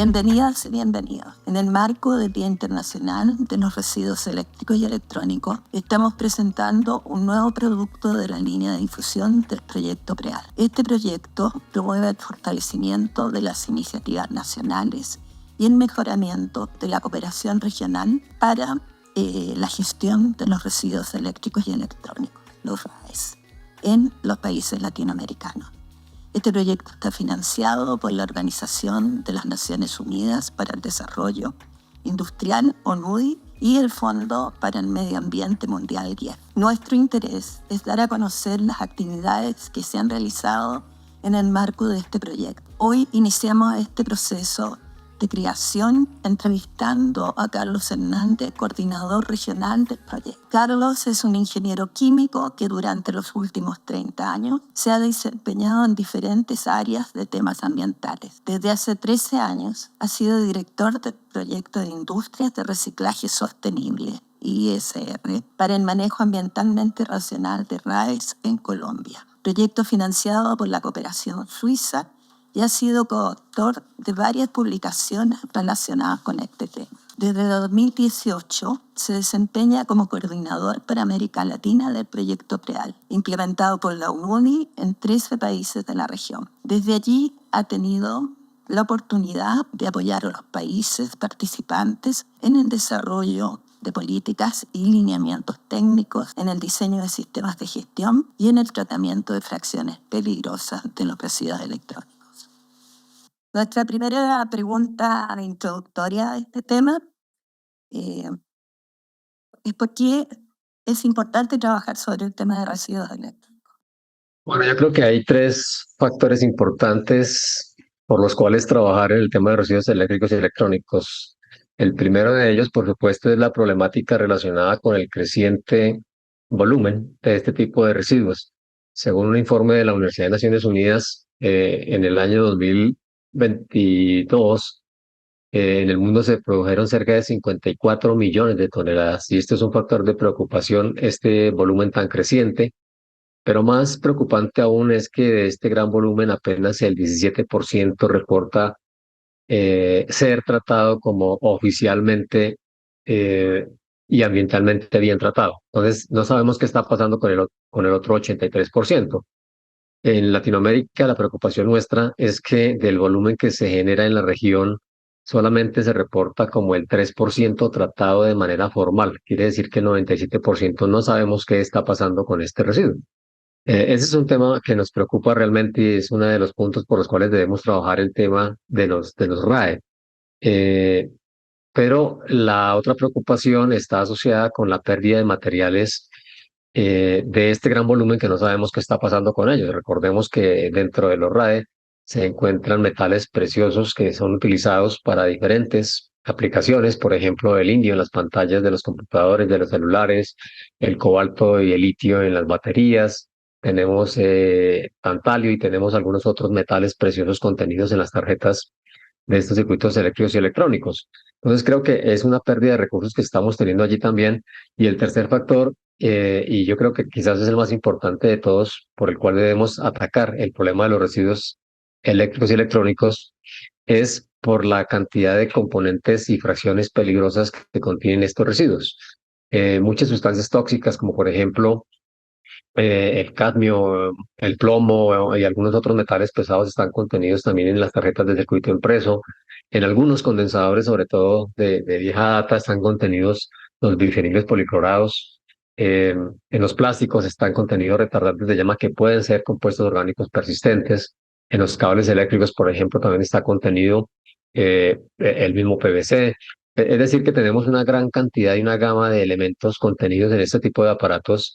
Bienvenidas y bienvenidos. En el marco del Día Internacional de los Residuos Eléctricos y Electrónicos, estamos presentando un nuevo producto de la línea de difusión del proyecto PREAL. Este proyecto promueve el fortalecimiento de las iniciativas nacionales y el mejoramiento de la cooperación regional para la gestión de los residuos eléctricos y electrónicos, los RAEs, en los países latinoamericanos. Este proyecto está financiado por la Organización de las Naciones Unidas para el Desarrollo Industrial, ONUDI, y el Fondo para el Medio Ambiente Mundial, GIEF. Nuestro interés es dar a conocer las actividades que se han realizado en el marco de este proyecto. Hoy iniciamos este proceso de creación entrevistando a Carlos Hernández, coordinador regional del proyecto. Carlos es un ingeniero químico que durante los últimos 30 años se ha desempeñado en diferentes áreas de temas ambientales. Desde hace 13 años ha sido director del proyecto de Industrias de Reciclaje Sostenible, ISR, para el manejo ambientalmente racional de RAEs en Colombia. Proyecto financiado por la cooperación suiza y ha sido coautor de varias publicaciones relacionadas con este tema. Desde 2018 se desempeña como coordinador para América Latina del proyecto PREAL, implementado por la ONUDI en 13 países de la región. Desde allí ha tenido la oportunidad de apoyar a los países participantes en el desarrollo de políticas y lineamientos técnicos, en el diseño de sistemas de gestión y en el tratamiento de fracciones peligrosas de los residuos electrónicos. Nuestra primera pregunta introductoria a este tema es por qué es importante trabajar sobre el tema de residuos eléctricos. Bueno, yo creo que hay tres factores importantes por los cuales trabajar en el tema de residuos eléctricos y electrónicos. El primero de ellos, por supuesto, es la problemática relacionada con el creciente volumen de este tipo de residuos. Según un informe de la Universidad de Naciones Unidas, en el año 2022, en el mundo se produjeron cerca de 54 millones de toneladas, y esto es un factor de preocupación, este volumen tan creciente. Pero más preocupante aún es que de este gran volumen apenas el 17% reporta ser tratado como oficialmente eh, y ambientalmente bien tratado. Entonces, no sabemos qué está pasando con el otro 83%. En Latinoamérica, la preocupación nuestra es que del volumen que se genera en la región, solamente se reporta como el 3% tratado de manera formal. Quiere decir que el 97% no sabemos qué está pasando con este residuo. Ese es un tema que nos preocupa realmente y es uno de los puntos por los cuales debemos trabajar el tema de los RAE. Eh, pero la otra preocupación está asociada con la pérdida de materiales de este gran volumen que no sabemos qué está pasando con ellos. Recordemos que dentro de los RAE se encuentran metales preciosos que son utilizados para diferentes aplicaciones, por ejemplo, el indio en las pantallas de los computadores, de los celulares, el cobalto y el litio en las baterías. Tenemos tantalio y tenemos algunos otros metales preciosos contenidos en las tarjetas de estos circuitos eléctricos y electrónicos. Entonces creo que es una pérdida de recursos que estamos teniendo allí también. Y el tercer factor, y yo creo que quizás es el más importante de todos, por el cual debemos atacar el problema de los residuos eléctricos y electrónicos, es por la cantidad de componentes y fracciones peligrosas que contienen estos residuos. Muchas sustancias tóxicas, como por ejemplo el cadmio, el plomo y algunos otros metales pesados están contenidos también en las tarjetas de circuito impreso. En algunos condensadores, sobre todo de vieja data, están contenidos los bifeniles policlorados. En los plásticos están contenidos retardantes de llama que pueden ser compuestos orgánicos persistentes. En los cables eléctricos, por ejemplo, también está contenido el mismo PVC. Es decir, que tenemos una gran cantidad y una gama de elementos contenidos en este tipo de aparatos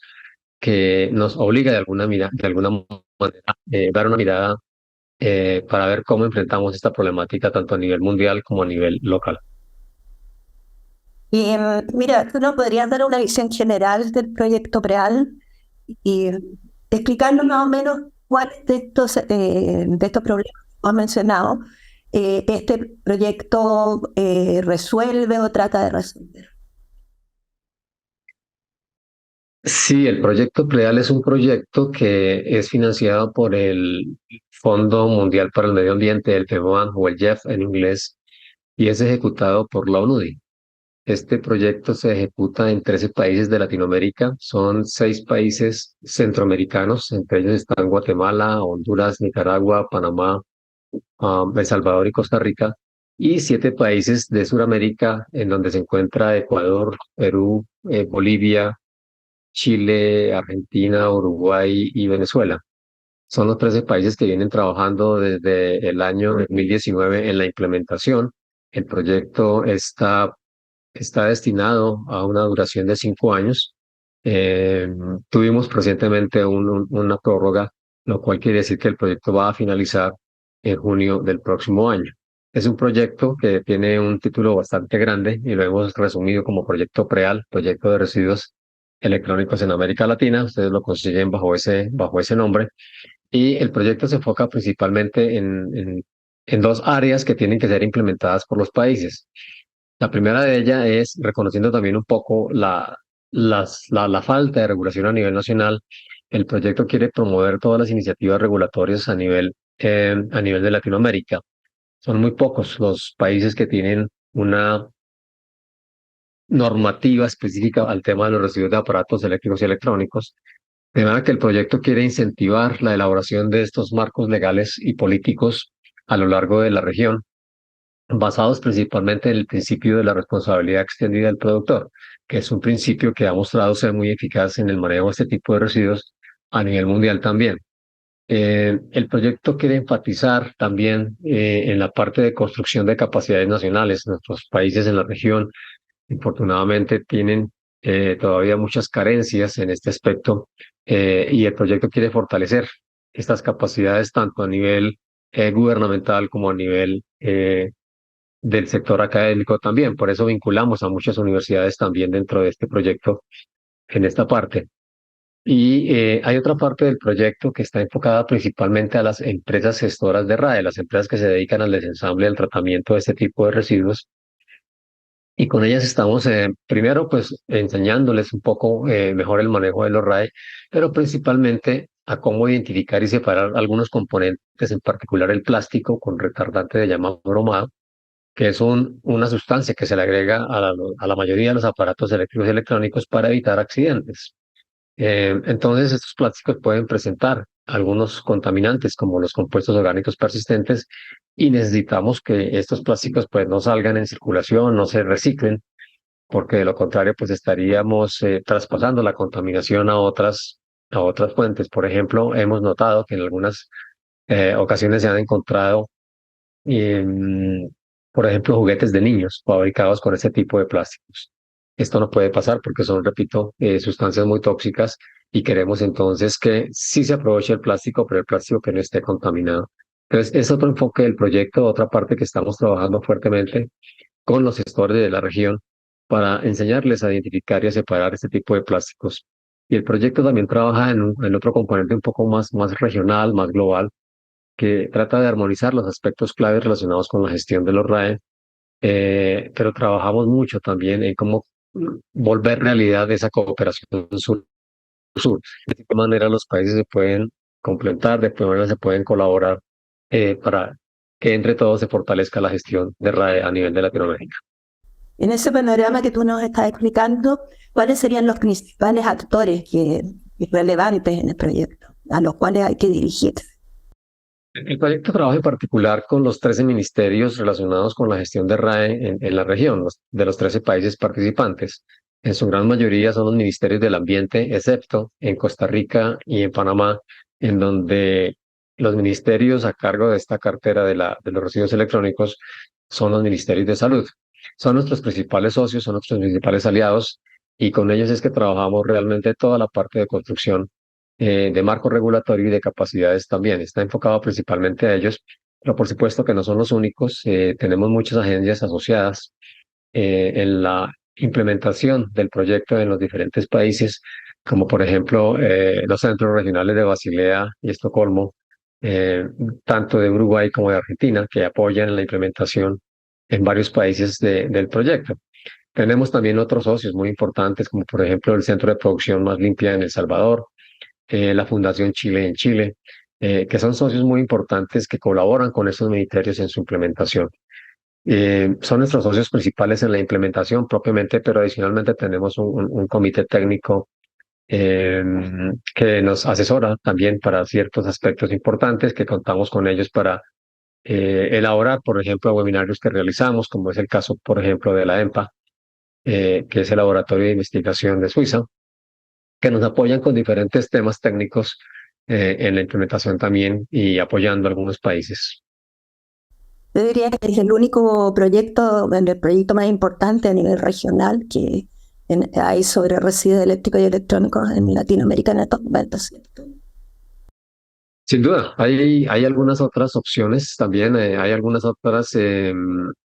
que nos obliga de alguna manera, dar una mirada para ver cómo enfrentamos esta problemática tanto a nivel mundial como a nivel local. Y mira, tú nos podrías dar una visión general del proyecto PREAL y explicarnos más o menos cuáles de estos problemas que has mencionado este proyecto resuelve o trata de resolver. Sí, el proyecto PLEAL es un proyecto que es financiado por el Fondo Mundial para el Medio Ambiente, el FEMOAN o el GIEF en inglés, y es ejecutado por la ONUDI. Este proyecto se ejecuta en 13 países de Latinoamérica, son 6 países centroamericanos, entre ellos están Guatemala, Honduras, Nicaragua, Panamá, El Salvador y Costa Rica, y 7 países de Sudamérica, en donde se encuentra Ecuador, Perú, Bolivia, Chile, Argentina, Uruguay y Venezuela. Son los 13 países que vienen trabajando desde el año 2019 en la implementación. El proyecto está destinado a una duración de 5 años. Eh, Tuvimos recientemente una prórroga, lo cual quiere decir que el proyecto va a finalizar en junio del próximo año. Es un proyecto que tiene un título bastante grande y lo hemos resumido como Proyecto PREAL, Proyecto de Residuos Electrónicos en América Latina. Ustedes lo consiguen bajo ese nombre. Y el proyecto se enfoca principalmente en 2 áreas que tienen que ser implementadas por los países. La primera de ellas es reconociendo también un poco la falta de regulación a nivel nacional. El proyecto quiere promover todas las iniciativas regulatorias a nivel de Latinoamérica. Son muy pocos los países que tienen una normativa específica al tema de los residuos de aparatos eléctricos y electrónicos. De manera que el proyecto quiere incentivar la elaboración de estos marcos legales y políticos a lo largo de la región, basados principalmente en el principio de la responsabilidad extendida del productor, que es un principio que ha mostrado ser muy eficaz en el manejo de este tipo de residuos a nivel mundial también. El proyecto quiere enfatizar también en la parte de construcción de capacidades nacionales. Nuestros países en la región, infortunadamente, tienen todavía muchas carencias en este aspecto, y el proyecto quiere fortalecer estas capacidades tanto a nivel gubernamental como a nivel del sector académico también. Por eso vinculamos a muchas universidades también dentro de este proyecto en esta parte. Y hay otra parte del proyecto que está enfocada principalmente a las empresas gestoras de RAE, las empresas que se dedican al desensamble y al tratamiento de este tipo de residuos. Y con ellas estamos primero pues enseñándoles un poco mejor el manejo de los RAE, pero principalmente a cómo identificar y separar algunos componentes, en particular el plástico con retardante de llama bromado, que es una sustancia que se le agrega a la mayoría de los aparatos eléctricos y electrónicos para evitar accidentes. Entonces, estos plásticos pueden presentar algunos contaminantes como los compuestos orgánicos persistentes y necesitamos que estos plásticos pues no salgan en circulación, no se reciclen, porque de lo contrario pues estaríamos traspasando la contaminación a otras fuentes. Por ejemplo, hemos notado que en algunas ocasiones se han encontrado em, por ejemplo, juguetes de niños fabricados con este tipo de plásticos. Esto no puede pasar porque son, repito, sustancias muy tóxicas y queremos entonces que sí se aproveche el plástico, pero el plástico que no esté contaminado. Entonces, es otro enfoque del proyecto, otra parte que estamos trabajando fuertemente con los gestores de la región para enseñarles a identificar y a separar este tipo de plásticos. Y el proyecto también trabaja en otro componente un poco más regional, más global, que trata de armonizar los aspectos claves relacionados con la gestión de los RAE, pero trabajamos mucho también en cómo volver realidad esa cooperación sur-sur. De qué manera los países se pueden complementar, de qué manera se pueden colaborar para que entre todos se fortalezca la gestión de RAE a nivel de Latinoamérica. En ese panorama que tú nos estás explicando, ¿cuáles serían los principales actores relevantes en el proyecto, a los cuales hay que dirigirse? El proyecto trabaja en particular con los 13 ministerios relacionados con la gestión de RAE en la región, de los 13 países participantes. En su gran mayoría son los ministerios del ambiente, excepto en Costa Rica y en Panamá, en donde los ministerios a cargo de esta cartera de los residuos electrónicos son los ministerios de salud. Son nuestros principales socios, son nuestros principales aliados, y con ellos es que trabajamos realmente toda la parte de construcción de marco regulatorio y de capacidades también. Está enfocado principalmente a ellos, pero por supuesto que no son los únicos. Tenemos muchas agencias asociadas en la implementación del proyecto en los diferentes países, como por ejemplo los centros regionales de Basilea y Estocolmo, eh, tanto de Uruguay como de Argentina, que apoyan la implementación en varios países del proyecto. Tenemos también otros socios muy importantes, como por ejemplo el Centro de Producción Más Limpia en El Salvador, la Fundación Chile en Chile, que son socios muy importantes que colaboran con estos ministerios en su implementación. Son nuestros socios principales en la implementación propiamente, pero adicionalmente tenemos un comité técnico eh, que nos asesora también para ciertos aspectos importantes que contamos con ellos para elaborar, por ejemplo, webinarios que realizamos, como es el caso, por ejemplo, de la EMPA, que es el Laboratorio de Investigación de Suiza, que nos apoyan con diferentes temas técnicos en la implementación también y apoyando a algunos países. Yo diría que es el único proyecto, el proyecto más importante a nivel regional que hay sobre residuos eléctricos y electrónicos en Latinoamérica en estos momentos, ¿cierto? Sin duda, hay algunas otras opciones también, hay algunas otras,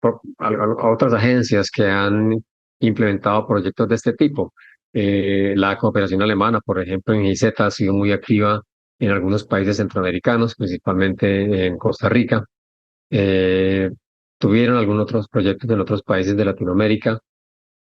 otras agencias que han implementado proyectos de este tipo. La cooperación alemana, por ejemplo, en GIZ ha sido muy activa en algunos países centroamericanos, principalmente en Costa Rica. Eh, Tuvieron algunos otros proyectos en otros países de Latinoamérica.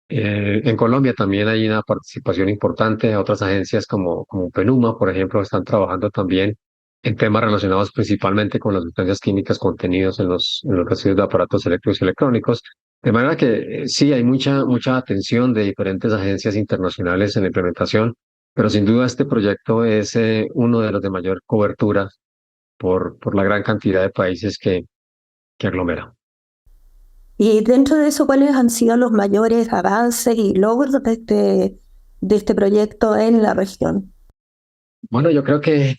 En Colombia también hay una participación importante. Otras agencias como PENUMA, por ejemplo, están trabajando también en temas relacionados principalmente con las sustancias químicas contenidas en los residuos de aparatos eléctricos y electrónicos. De manera que sí, hay mucha atención de diferentes agencias internacionales en la implementación, pero sin duda este proyecto es uno de los de mayor cobertura por la gran cantidad de países que aglomera. Y dentro de eso, ¿cuáles han sido los mayores avances y logros de este proyecto en la región? Bueno, yo creo que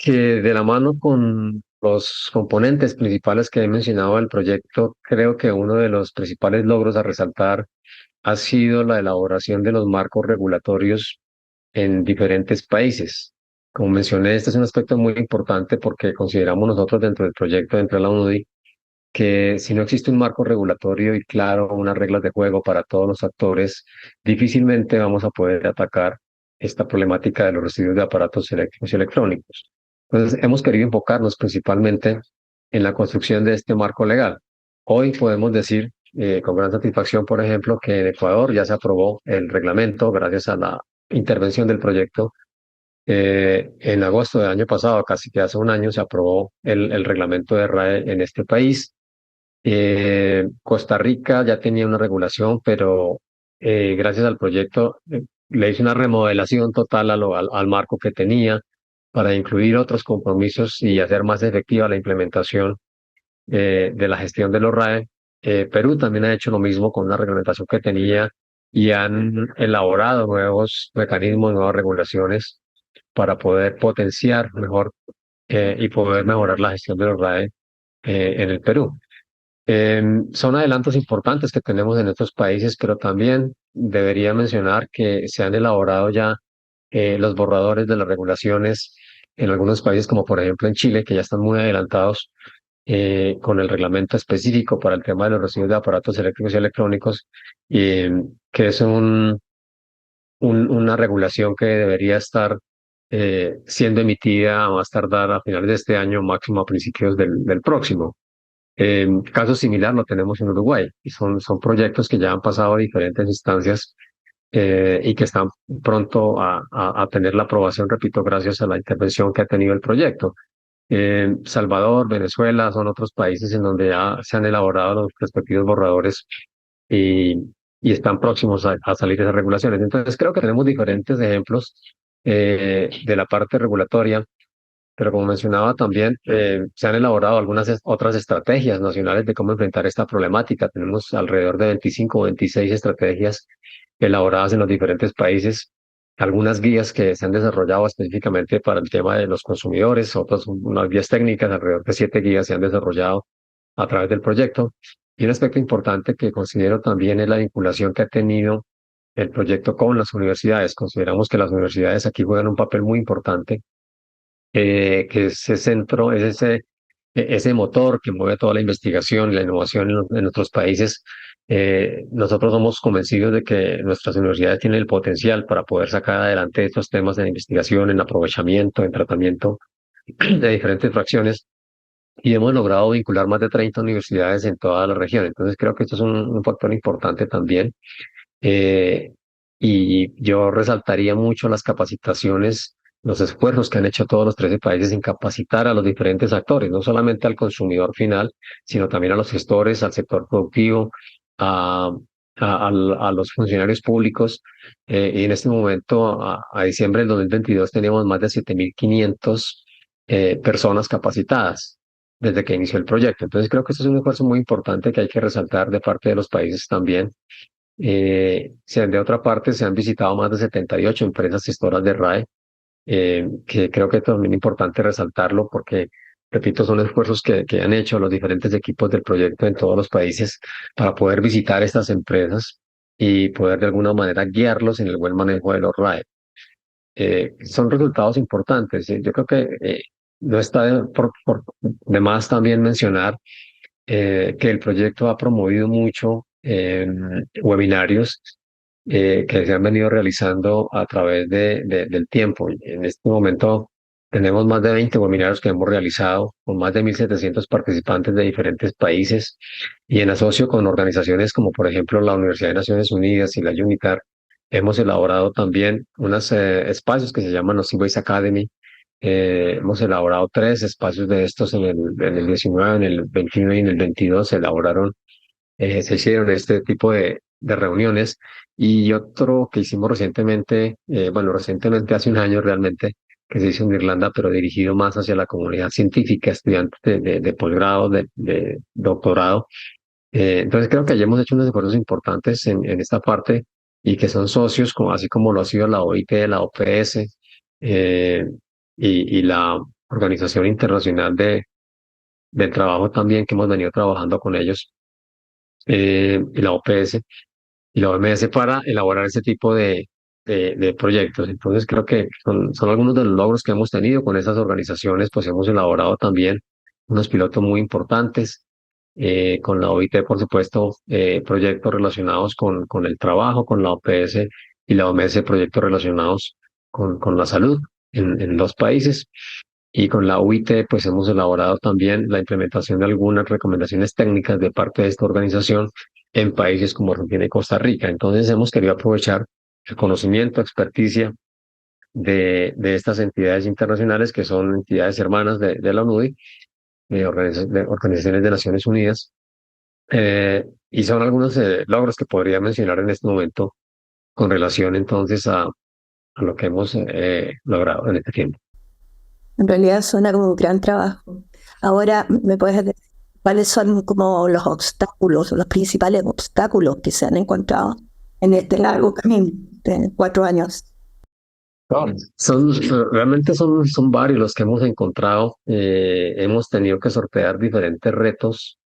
de la mano con los componentes principales que he mencionado del proyecto, creo que uno de los principales logros a resaltar ha sido la elaboración de los marcos regulatorios en diferentes países. Como mencioné, este es un aspecto muy importante porque consideramos nosotros dentro del proyecto, dentro de la UNUDI, que si no existe un marco regulatorio y claro, unas reglas de juego para todos los actores, difícilmente vamos a poder atacar esta problemática de los residuos de aparatos eléctricos y electrónicos. Entonces, hemos querido enfocarnos principalmente en la construcción de este marco legal. Hoy podemos decir con gran satisfacción, por ejemplo, que en Ecuador ya se aprobó el reglamento gracias a la intervención del proyecto. En agosto del año pasado, casi que hace un año, se aprobó el reglamento de RAE en este país. Costa Rica ya tenía una regulación, pero gracias al proyecto le hice una remodelación total al marco que tenía para incluir otros compromisos y hacer más efectiva la implementación de la gestión de los RAE. Perú también ha hecho lo mismo con una reglamentación que tenía y han elaborado nuevos mecanismos, nuevas regulaciones para poder potenciar mejor y poder mejorar la gestión de los RAE en el Perú. Son adelantos importantes que tenemos en estos países, pero también debería mencionar que se han elaborado ya los borradores de las regulaciones en algunos países, como por ejemplo en Chile, que ya están muy adelantados con el reglamento específico para el tema de los residuos de aparatos eléctricos y electrónicos, que es una regulación que debería estar siendo emitida a más tardar a finales de este año, máximo a principios del próximo. Caso similar lo tenemos en Uruguay y son proyectos que ya han pasado a diferentes instancias y que están pronto a tener la aprobación, repito, gracias a la intervención que ha tenido el proyecto. Salvador, Venezuela son otros países en donde ya se han elaborado los respectivos borradores y, y están próximos a salir esas regulaciones. Entonces creo que tenemos diferentes ejemplos de la parte regulatoria, pero como mencionaba también, se han elaborado algunas otras estrategias nacionales de cómo enfrentar esta problemática. Tenemos alrededor de 25 o 26 estrategias elaboradas en los diferentes países, algunas guías que se han desarrollado específicamente para el tema de los consumidores, otras unas guías técnicas, alrededor de 7 guías se han desarrollado a través del proyecto. Y un aspecto importante que considero también es la vinculación que ha tenido el proyecto con las universidades. Consideramos que las universidades aquí juegan un papel muy importante, que ese centro, es ese motor que mueve toda la investigación y la innovación en nuestros países. Nosotros somos convencidos de que nuestras universidades tienen el potencial para poder sacar adelante estos temas de investigación, en aprovechamiento, en tratamiento de diferentes fracciones y hemos logrado vincular más de 30 universidades en toda la región. Entonces creo que esto es un factor importante también. Eh, y yo resaltaría mucho las capacitaciones los esfuerzos que han hecho todos los 13 países en capacitar a los diferentes actores, no solamente al consumidor final, sino también a los gestores, al sector productivo, a, a los funcionarios públicos. Y en este momento, a diciembre del 2022, tenemos más de 7.500 personas capacitadas desde que inició el proyecto. Entonces creo que esto es un esfuerzo muy importante que hay que resaltar de parte de los países también. De otra parte, se han visitado más de 78 empresas gestoras de RAE, que creo que también es importante resaltarlo porque, repito, son esfuerzos que han hecho los diferentes equipos del proyecto en todos los países para poder visitar estas empresas y poder de alguna manera guiarlos en el buen manejo de los RAE. Son resultados importantes. Yo creo que no está de más también mencionar que el proyecto ha promovido mucho webinarios que se han venido realizando a través del tiempo. En este momento tenemos más de 20 webinarios que hemos realizado con más de 1.700 participantes de diferentes países y en asocio con organizaciones como por ejemplo la Universidad de Naciones Unidas y la UNITAR. Hemos elaborado también unos espacios que se llaman los Seaways Academy. Hemos elaborado 3 espacios de estos en el 19, en el 21 y en el 22 se hicieron este tipo de reuniones. Y otro que hicimos recientemente, bueno, recientemente hace un año realmente, que se hizo en Irlanda, pero dirigido más hacia la comunidad científica, estudiantes de posgrado, de doctorado. Entonces creo que hayamos hecho unos esfuerzos importantes en esta parte y que son socios, como, así como lo ha sido la OIT, la OPS eh, y la Organización Internacional del Trabajo también, que hemos venido trabajando con ellos, y la OPS y la OMS para elaborar ese tipo de proyectos. Entonces creo que son algunos de los logros que hemos tenido con esas organizaciones, pues hemos elaborado también unos pilotos muy importantes, con la OIT, por supuesto, proyectos relacionados con el trabajo, con la OPS y la OMS, proyectos relacionados con la salud en los países. Y con la UIT, pues hemos elaborado también la implementación de algunas recomendaciones técnicas de parte de esta organización en países como Argentina y Costa Rica. Entonces hemos querido aprovechar el conocimiento, experticia de estas entidades internacionales que son entidades hermanas de la ONUDI, de organizaciones de Naciones Unidas, y son algunos logros que podría mencionar en este momento con relación entonces a lo que hemos logrado en este tiempo. En realidad suena como un gran trabajo. Ahora, ¿me puedes decir cuáles son como los obstáculos, los principales obstáculos que se han encontrado en este largo camino de 4 años? Son, realmente son varios los que hemos encontrado. Hemos tenido que sortear diferentes retos.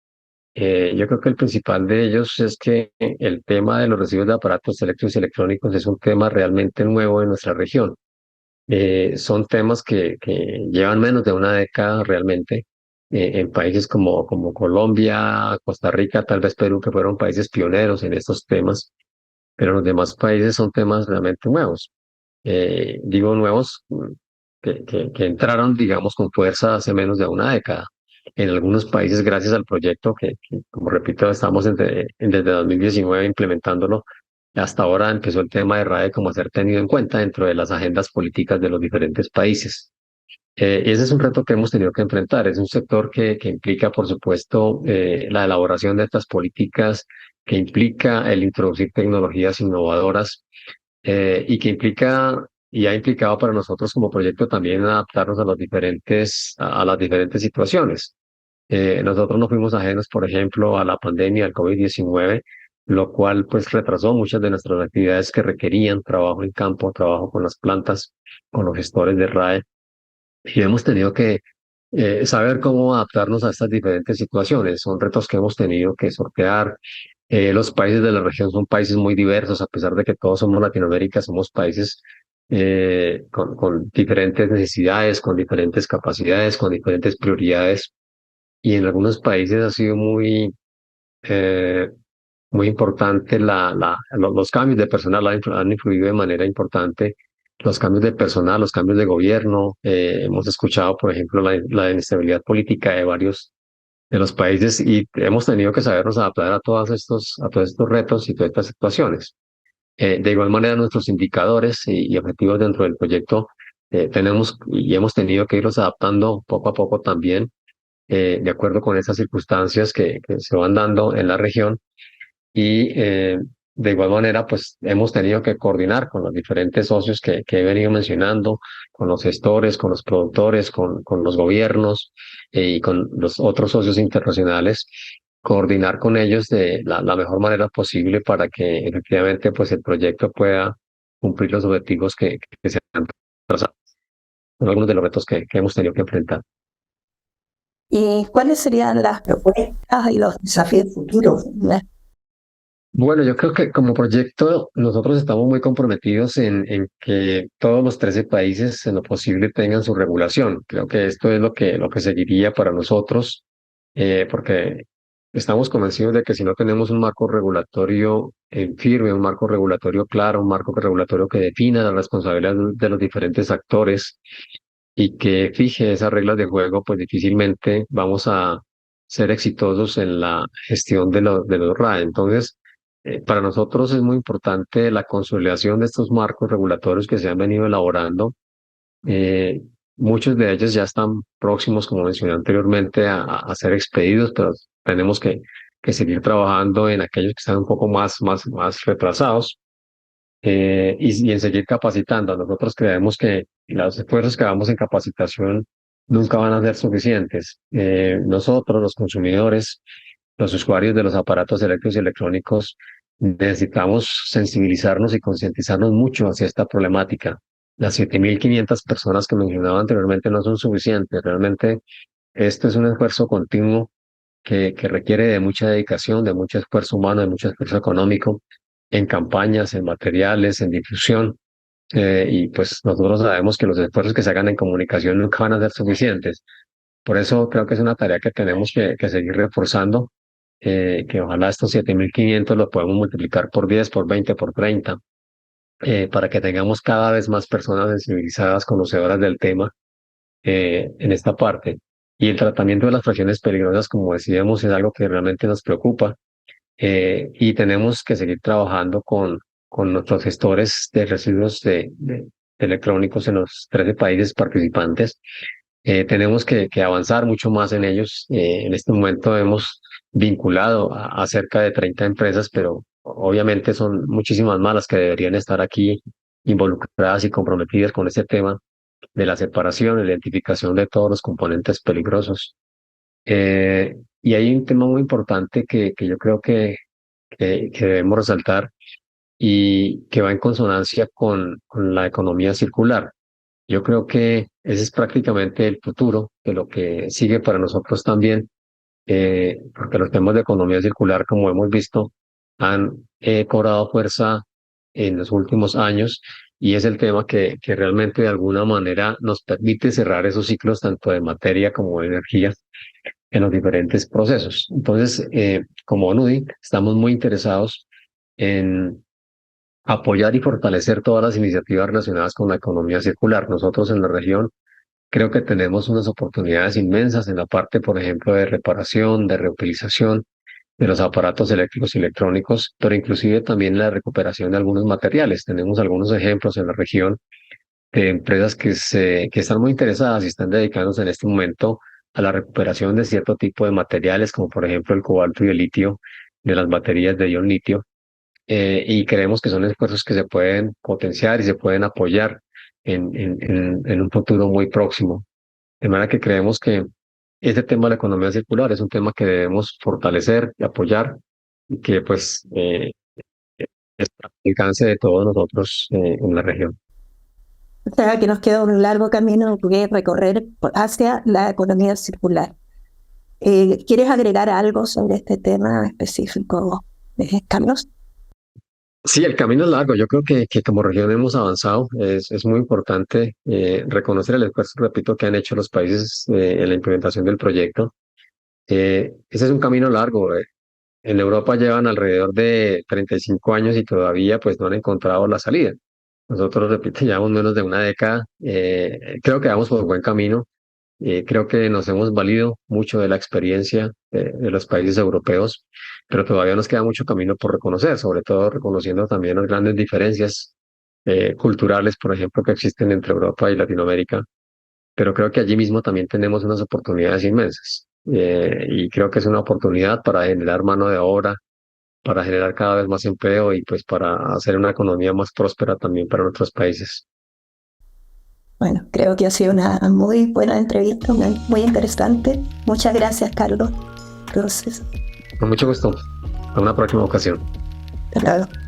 Yo creo que el principal de ellos es que el tema de los residuos de aparatos eléctricos y electrónicos es un tema realmente nuevo en nuestra región. Son temas que llevan menos de una década realmente en países como Colombia, Costa Rica, tal vez Perú, que fueron países pioneros en estos temas, pero los demás países son temas realmente nuevos. Digo nuevos, que entraron, digamos, con fuerza hace menos de una década. En algunos países, gracias al proyecto como repito, estamos desde 2019 implementándolo, hasta ahora empezó el tema de RAE como a ser tenido en cuenta dentro de las agendas políticas de los diferentes países. Ese es un reto que hemos tenido que enfrentar. Es un sector que implica, por supuesto, la elaboración de estas políticas, que implica el introducir tecnologías innovadoras, y que implica y ha implicado para nosotros como proyecto también adaptarnos a las diferentes situaciones. Nosotros no fuimos ajenos, por ejemplo, a la pandemia del COVID-19, lo cual pues retrasó muchas de nuestras actividades que requerían trabajo en campo, trabajo con las plantas, con los gestores de RAE, y hemos tenido que saber cómo adaptarnos a estas diferentes situaciones. Son retos que hemos tenido que sortear. Los países de la región son países muy diversos, a pesar de que todos somos Latinoamérica, somos países con diferentes necesidades, con diferentes capacidades, con diferentes prioridades. Y en algunos países ha sido eh, muy importante los cambios de personal han influido de manera importante. Los cambios de personal, los cambios de gobierno. Hemos escuchado, por ejemplo, la inestabilidad política de varios de los países y hemos tenido que sabernos adaptar a todos estos retos y todas estas situaciones. De igual manera, nuestros indicadores y objetivos dentro del proyecto tenemos y hemos tenido que irlos adaptando poco a poco también, de acuerdo con esas circunstancias que se van dando en la región. Y de igual manera, pues hemos tenido que coordinar con los diferentes socios que he venido mencionando, con los gestores, con los productores, con los gobiernos y con los otros socios internacionales, coordinar con ellos de la mejor manera posible para que efectivamente pues el proyecto pueda cumplir los objetivos que se han trazado. Son algunos de los retos que hemos tenido que enfrentar. ¿Y cuáles serían las propuestas y los desafíos futuros? Bueno, yo creo que como proyecto nosotros estamos muy comprometidos en que todos los 13 países en lo posible tengan su regulación. Creo que esto es lo que seguiría para nosotros, porque estamos convencidos de que si no tenemos un marco regulatorio firme, un marco regulatorio claro, un marco regulatorio que defina las responsabilidades de los diferentes actores y que fije esas reglas de juego, pues difícilmente vamos a ser exitosos en la gestión de los RAE. Entonces, para nosotros es muy importante la consolidación de estos marcos regulatorios que se han venido elaborando. Eh, Muchos de ellos ya están próximos, como mencioné anteriormente, a ser expedidos, pero tenemos que seguir trabajando en aquellos que están un poco más retrasados, y en seguir capacitando. Nosotros creemos que los esfuerzos que hagamos en capacitación nunca van a ser suficientes. Nosotros, los consumidores, los usuarios de los aparatos eléctricos y electrónicos, necesitamos sensibilizarnos y concientizarnos mucho hacia esta problemática. Las 7.500 personas que mencionaba anteriormente no son suficientes. Realmente esto es un esfuerzo continuo que requiere de mucha dedicación, de mucho esfuerzo humano, de mucho esfuerzo económico en campañas, en materiales, en difusión. Y pues nosotros sabemos que los esfuerzos que se hagan en comunicación nunca van a ser suficientes. Por eso creo que es una tarea que tenemos que seguir reforzando, que ojalá estos 7.500 lo podamos multiplicar por 10, por 20, por 30, para que tengamos cada vez más personas sensibilizadas, conocedoras del tema en esta parte. Y el tratamiento de las fracciones peligrosas, como decíamos, es algo que realmente nos preocupa, y tenemos que seguir trabajando con nuestros gestores de residuos de electrónicos en los 13 países participantes. Tenemos que avanzar mucho más en ellos. En este momento hemos vinculado a cerca de 30 empresas, pero obviamente son muchísimas más las que deberían estar aquí involucradas y comprometidas con este tema de la separación, la identificación de todos los componentes peligrosos. Y hay un tema muy importante que yo creo que debemos resaltar y que va en consonancia con la economía circular. Yo creo que ese es prácticamente el futuro de lo que sigue para nosotros también, porque los temas de economía circular, como hemos visto, han cobrado fuerza en los últimos años y es el tema que realmente de alguna manera nos permite cerrar esos ciclos tanto de materia como de energía en los diferentes procesos. Entonces, como NUDI, estamos muy interesados en apoyar y fortalecer todas las iniciativas relacionadas con la economía circular. Nosotros en la región creo que tenemos unas oportunidades inmensas en la parte, por ejemplo, de reparación, de reutilización de los aparatos eléctricos y electrónicos, pero inclusive también la recuperación de algunos materiales. Tenemos algunos ejemplos en la región de empresas que están muy interesadas y están dedicándose en este momento a la recuperación de cierto tipo de materiales, como por ejemplo el cobalto y el litio de las baterías de ion litio, y creemos que son esfuerzos que se pueden potenciar y se pueden apoyar en un futuro muy próximo. De manera que creemos que este tema de la economía circular es un tema que debemos fortalecer y apoyar y que pues es al alcance de todos nosotros en la región. O sea, que nos queda un largo camino que recorrer hacia la economía circular. ¿Quieres agregar algo sobre este tema específico, Carlos? Sí, el camino es largo. Yo creo que como región hemos avanzado. Es muy importante reconocer el esfuerzo, repito, que han hecho los países en la implementación del proyecto. Ese es un camino largo. En Europa llevan alrededor de 35 años y todavía pues no han encontrado la salida. Nosotros, repito, llevamos menos de una década. Creo que vamos por buen camino. Creo que nos hemos valido mucho de la experiencia de los países europeos, pero todavía nos queda mucho camino por reconocer, sobre todo reconociendo también las grandes diferencias culturales, por ejemplo, que existen entre Europa y Latinoamérica, pero creo que allí mismo también tenemos unas oportunidades inmensas. Y creo que es una oportunidad para generar mano de obra, para generar cada vez más empleo y pues para hacer una economía más próspera también para nuestros países. Bueno, creo que ha sido una muy buena entrevista, muy interesante. Muchas gracias, Carlos. Entonces, Con mucho gusto. A una próxima ocasión. hasta luego.